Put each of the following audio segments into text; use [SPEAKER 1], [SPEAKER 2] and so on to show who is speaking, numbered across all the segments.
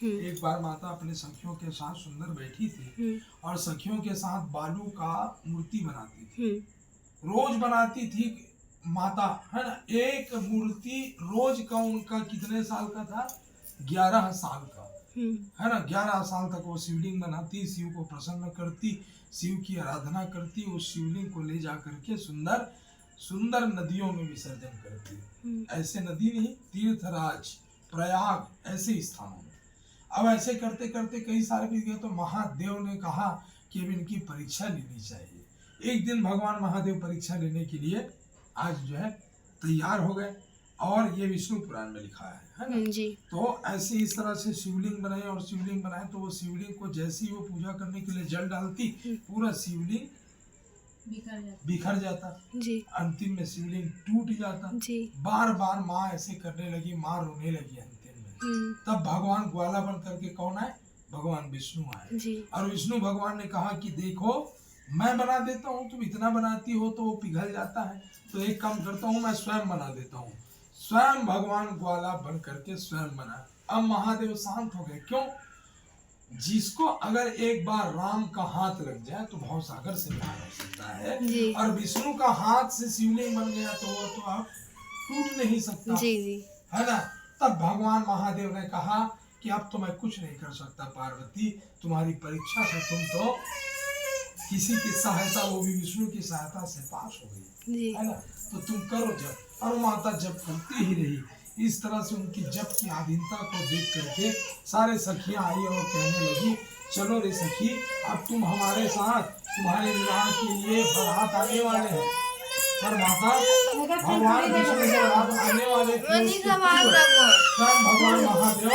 [SPEAKER 1] एक बार माता अपने सखियों के साथ सुंदर बैठी थी और सखियों के साथ बालू का मूर्ति बनाती थी। रोज बनाती थी माता, है ना। एक मूर्ति रोज का उनका कितने साल का था? 11 साल का, है ना। 11 साल तक वो शिवलिंग बनाती, शिव को प्रसन्न करती, शिव की आराधना करती, उस शिवलिंग को ले जा करके सुंदर सुंदर नदियों में विसर्जन करती। ऐसे नदी नहीं, तीर्थराज, प्रयाग, ऐसे स्थानों में। अब ऐसे करते करते कई साल बीत गए तो महादेव ने कहा कि अब इनकी परीक्षा लेनी चाहिए। एक दिन भगवान महादेव परीक्षा लेने के लिए आज जो है तैयार हो गए, और ये विष्णु पुराण में लिखा है ना जी। तो ऐसे इस तरह से शिवलिंग बनाए, और शिवलिंग बनाए तो वो शिवलिंग को जैसे ही वो पूजा करने के लिए जल डालती, पूरा शिवलिंग बिखर जाता जी। अंतिम में शिवलिंग टूट जाता जी। बार बार माँ ऐसे करने लगी, माँ रोने लगी अंतिम में। तब भगवान ग्वाला बन करके कौन आए? भगवान विष्णु आए जी। और विष्णु भगवान ने कहा कि देखो, मैं बना देता हूँ, तुम इतना बनाती हो तो वो पिघल जाता है, तो एक काम करता हूँ, मैं स्वयं बना देता हूँ। स्वयं भगवान ग्वाला बन करके स्वयं बना। अब महादेव शांत हो गए। क्यों? जिसको अगर एक बार राम का हाथ लग जाए तो भाव सागर से पार हो सकता है, और विष्णु का हाथ से शिवलिंग बन गया तो वो तो अब टूट नहीं सकता जी जी, है ना। तब भगवान महादेव ने कहा कि अब तो मैं कुछ नहीं कर सकता पार्वती, तुम्हारी परीक्षा से तुम तो किसी की सहायता, वो भी विष्णु की सहायता से पास हो गई, है ना। तो तुम करो जप। और माता जप करती ही रही। इस तरह से उनकी जप की आधीनता को देख करके सारे सखियां आई और कहने लगी, चलो रे सखी, अब तुम हमारे साथ, तुम्हारे विवाह के लिए बारात आने वाले हैं। पर माता, भगवान विष्णु के बारात आने वाले भगवान महादेव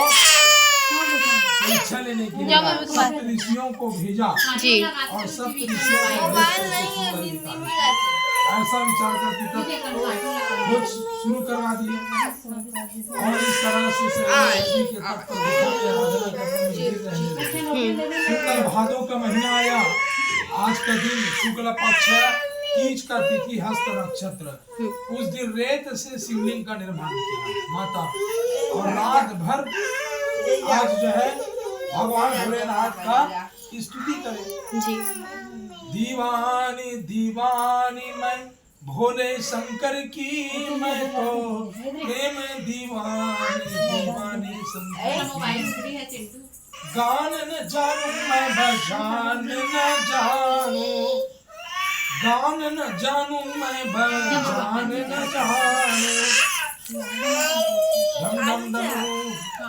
[SPEAKER 1] परीक्षा लेने के लिए सप्त ऋषियों को भेजा जी। और सप्त ऋषियों को ऐसा विचार करके तब शुरू करवा दिए, और इस तरह से के तब शुक्ल भादों का महीना आया। आज का दिन शुक्ल पक्ष है, तीज का तिथि, हस्त नक्षत्र। उस दिन रेत से शिवलिंग का निर्माण किया माता, और रात भर आज जो है भगवान भोलेनाथ का स्तुति करें जी। दीवानी दीवानी मैं भोले शंकर की, मैं तो प्रेम दीवानी दीवानी शंकर की। गान न जानू मैं बजान न जानू, गान न जानू मैं बजान न जानू, धम धम धम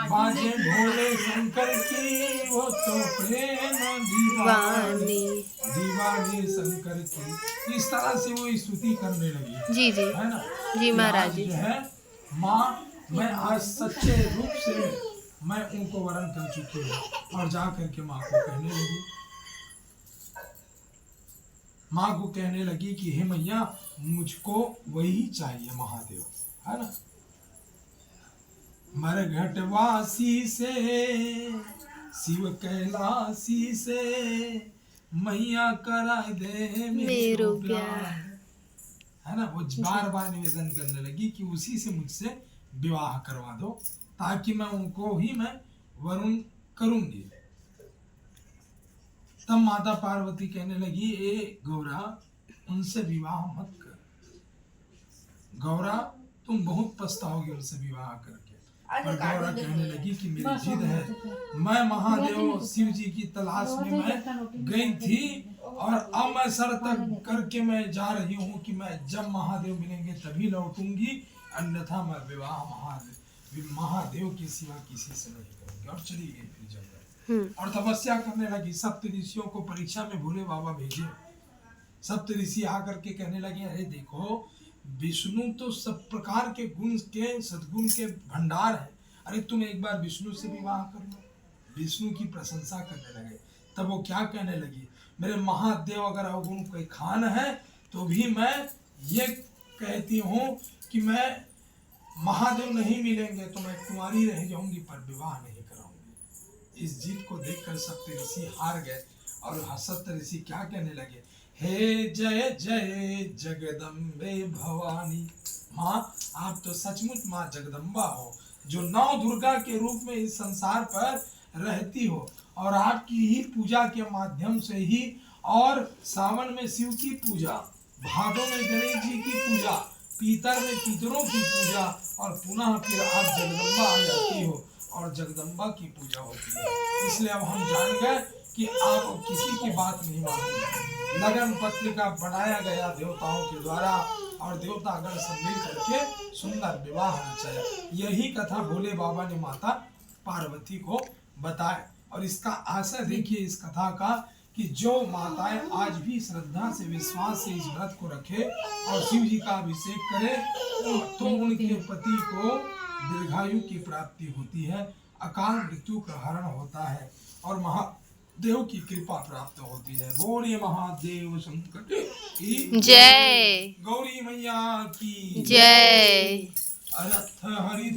[SPEAKER 1] बाजे भोले शंकर की, वो तो प्रेम दीवानी दीवानी शंकर की। इस तरह से वो स्तुति करने लगी जी जी, है ना जी महाराज जी। जो है माँ, मैं आज सच्चे रूप से मैं उनको वरण कर चुकी हूँ। और जा करके माँ को कहने लगी, माँ को कहने लगी कि हे मैया, मुझको वही चाहिए महादेव, है ना। मरघटवासी से शिव कैलासी से, मैया करा दे मेरो प्यार, है ना। वो बार बार निवेदन करने लगी कि उसी से मुझसे विवाह करवा दो, ताकि मैं उनको ही मैं वरुण करूंगी। तब माता पार्वती कहने लगी, ए गौरा, उनसे विवाह मत कर। गौरा, तुम बहुत पछताओगे उनसे विवाह करके। और गौरा कहने लगी कि मेरी जिद है, मैं महादेव शिव जी की तलाश में मैं गई थी, और अब मैं सर तक करके मैं जा रही हूँ कि मैं जब महादेव मिलेंगे तभी लौटूंगी, अन्यथा मैं विवाह महादेव के सिवा किसी से नहीं करूंगी। और चली गई फिर जंगल, और तपस्या करने लगी। सप्त ऋषियों को परीक्षा में भोले बाबा भेजे। सप्त ऋषि आकर के कहने लगे, अरे देखो, विष्णु तो सब प्रकार के गुण के, सद्गुण के भंडार है, अरे तुम एक बार विष्णु से विवाह कर लो। विष्णु की प्रशंसा करने लगे। तब वो क्या कहने लगी, मेरे महादेव अगर अवगुण कोई खान है तो भी मैं ये कहती हूँ कि मैं महादेव नहीं मिलेंगे तो मैं कुंवारी रह जाऊंगी, पर विवाह नहीं कराऊंगी। इस जीत को देखकर सप्त ऋषि हार गए, और सप्त ऋषि क्या कहने लगे, हे जय जय जगदम्बे भवानी। माँ, आप तो सचमुच माँ जगदम्बा हो, जो 9 दुर्गा के रूप में इस संसार पर रहती हो और आपकी ही पूजा के माध्यम से ही, और सावन में शिव की पूजा, भादों में गणेश जी की पूजा, पीतर में पितरों की पूजा, और पुनः फिर आप जगदम्बा आ जाती हो और जगदम्बा की पूजा होती है। इसलिए अब हम जान गए कि आप किसी की बात नहीं मानोगे। लगन पत्रिका बनाया गया देवताओं के द्वारा और देवतागण सब मिल करके सुंदर विवाह रचाया। यही कथा भोले बाबा ने माता पार्वती को बताया। और इसका आशय देखिए इस कथा का कि जो माताएं आज भी श्रद्धा से विश्वास से इस व्रत को रखे और शिव जी का अभिषेक करे तो उनके पति को दीर्घायु की प्राप्ति होती है, अकाल मृत्यु का हरण होता है और महादेव की कृपा प्राप्त होती है। बोलिए महादेव शंकर की
[SPEAKER 2] जय,
[SPEAKER 1] गौरी मैया की
[SPEAKER 2] जय।
[SPEAKER 1] अर्थ हरि